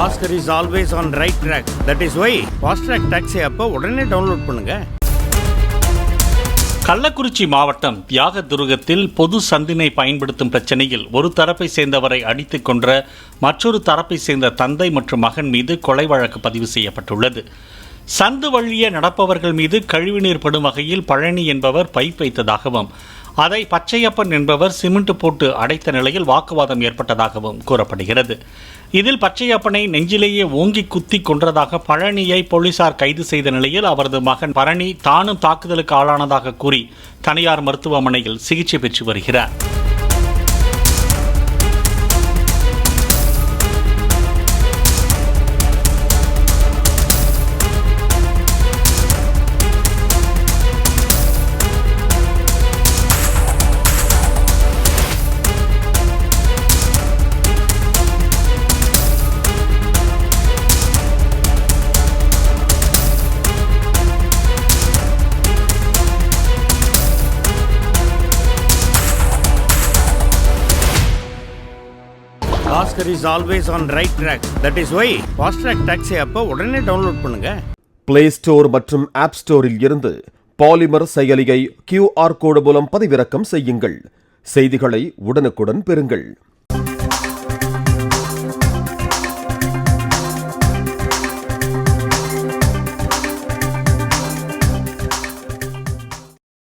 Oscar is always on right track. That is why Fast Track Taxi app உடனே download பண்ணுங்க. கள்ளக்குறிச்சி மாவட்டம் தியாகதுருகத்தில் பொது சந்தினை பயன்படுத்தும் பிரச்சனையில் ஒரு தரப்பை சேர்ந்தவரை அடித்துக் கொன்ற மற்றொரு தரப்பை சேர்ந்த தந்தை மற்றும் மகன் மீது கொலை வழக்கு பதிவு செய்யப்பட்டுள்ளது. சந்து வழியே நடப்பவர்கள் மீது கழிவுநீர் படும் வகையில் பழனி என்பவர் பைப் வைத்ததாகவும் அதை பச்சையப்பன் என்பவர் சிமெண்ட் போட்டு அடைத்த நிலையில் வாக்குவாதம் ஏற்பட்டதாகவும் கூறப்படுகிறது. இதில் பச்சையப்பனை நெஞ்சிலேயே ஓங்கி குத்தி கொன்றதாக பழனியை போலீசார் கைது செய்த நிலையில் அவரது மகன் பரணி தானும் தாக்குதலுக்கு ஆளானதாக கூறி தனியார் மருத்துவமனையில் சிகிச்சை பெற்று வருகிறார். Oscar is always on right track. That is why Fast Track Taxi app உடனே டவுன்லோட் பண்ணுங்க. பிளே ஸ்டோர் மற்றும் ஆப் ஸ்டோரில் இருந்து பாலிமர் செயலியை QR கோடு மூலம் பதிவிறக்கம் செய்யுங்கள். செய்திகளை உடனுக்குடன் பெறுங்கள்.